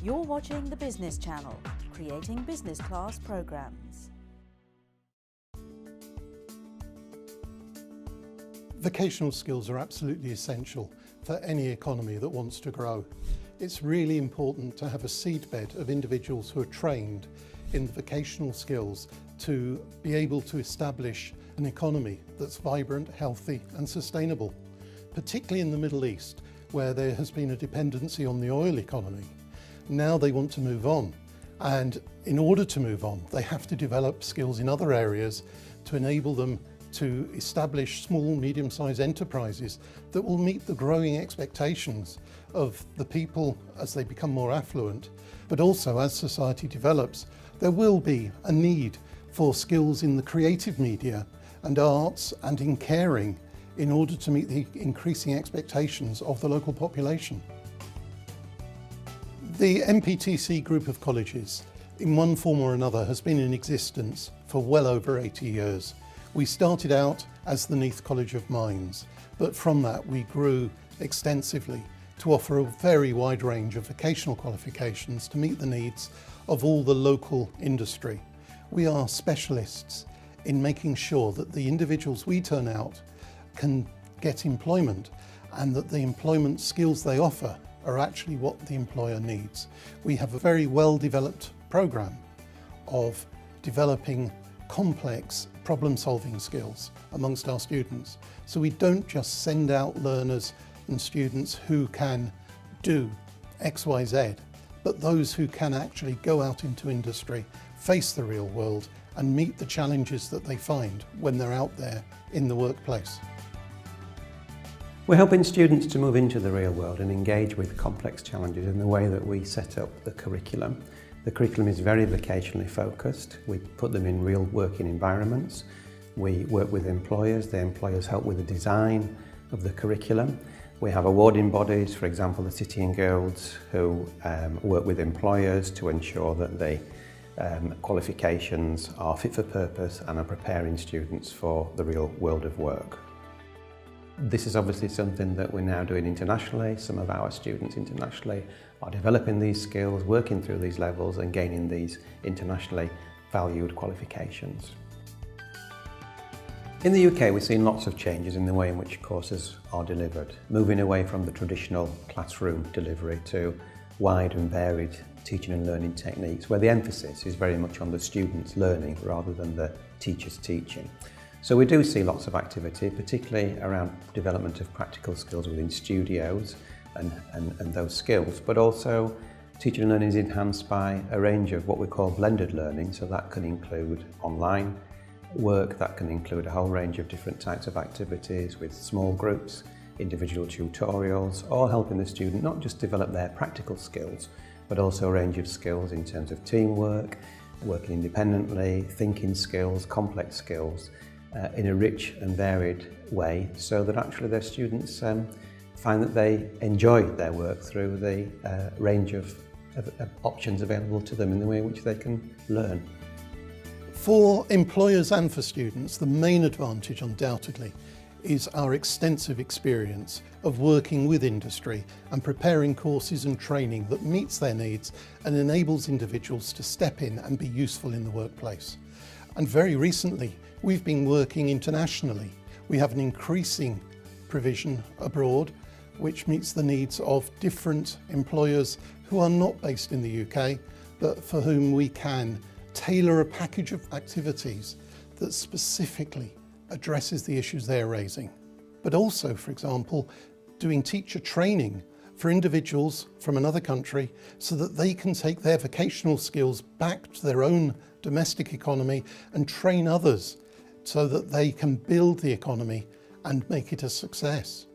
You're watching the Business Channel, creating business class programs. Vocational skills are absolutely essential for any economy that wants to grow. It's really important to have a seedbed of individuals who are trained in the vocational skills to be able to establish an economy that's vibrant, healthy and sustainable, particularly in the Middle East, where there has been a dependency on the oil economy. Now they want to move on, and in order to move on, they have to develop skills in other areas to enable them to establish small, medium-sized enterprises that will meet the growing expectations of the people as they become more affluent. But also, as society develops, there will be a need for skills in the creative media and arts and in caring in order to meet the increasing expectations of the local population. The NPTC group of colleges, in one form or another, has been in existence for well over 80 years. We started out as the Neath College of Mines, but from that we grew extensively to offer a very wide range of vocational qualifications to meet the needs of all the local industry. We are specialists in making sure that the individuals we turn out can get employment and that the employment skills they offer are actually what the employer needs. We have a very well developed program of developing complex problem-solving skills amongst our students. So we don't just send out learners and students who can do X, Y, Z, but those who can actually go out into industry, face the real world and meet the challenges that they find when they're out there in the workplace. We're helping students to move into the real world and engage with complex challenges in the way that we set up the curriculum. The curriculum is very vocationally focused. We put them in real working environments. We work with employers. The employers help with the design of the curriculum. We have awarding bodies, for example, the City and Guilds, who work with employers to ensure that the qualifications are fit for purpose and are preparing students for the real world of work. This is obviously something that we're now doing internationally. Some of our students internationally are developing these skills, working through these levels and gaining these internationally valued qualifications. In the UK, we've seen lots of changes in the way in which courses are delivered, moving away from the traditional classroom delivery to wide and varied teaching and learning techniques, where the emphasis is very much on the students learning rather than the teachers teaching. So we do see lots of activity, particularly around development of practical skills within studios and those skills, but also teaching and learning is enhanced by a range of what we call blended learning. So that can include online work, that can include a whole range of different types of activities with small groups, individual tutorials, all helping the student not just develop their practical skills, but also a range of skills in terms of teamwork, working independently, thinking skills, complex skills, in a rich and varied way, so that actually their students find that they enjoy their work through the range of options available to them in the way in which they can learn. For employers and for students, the main advantage undoubtedly is our extensive experience of working with industry and preparing courses and training that meets their needs and enables individuals to step in and be useful in the workplace. And very recently, we've been working internationally. We have an increasing provision abroad, which meets the needs of different employers who are not based in the UK, but for whom we can tailor a package of activities that specifically addresses the issues they're raising. But also, for example, doing teacher training for individuals from another country so that they can take their vocational skills back to their own domestic economy and train others so that they can build the economy and make it a success.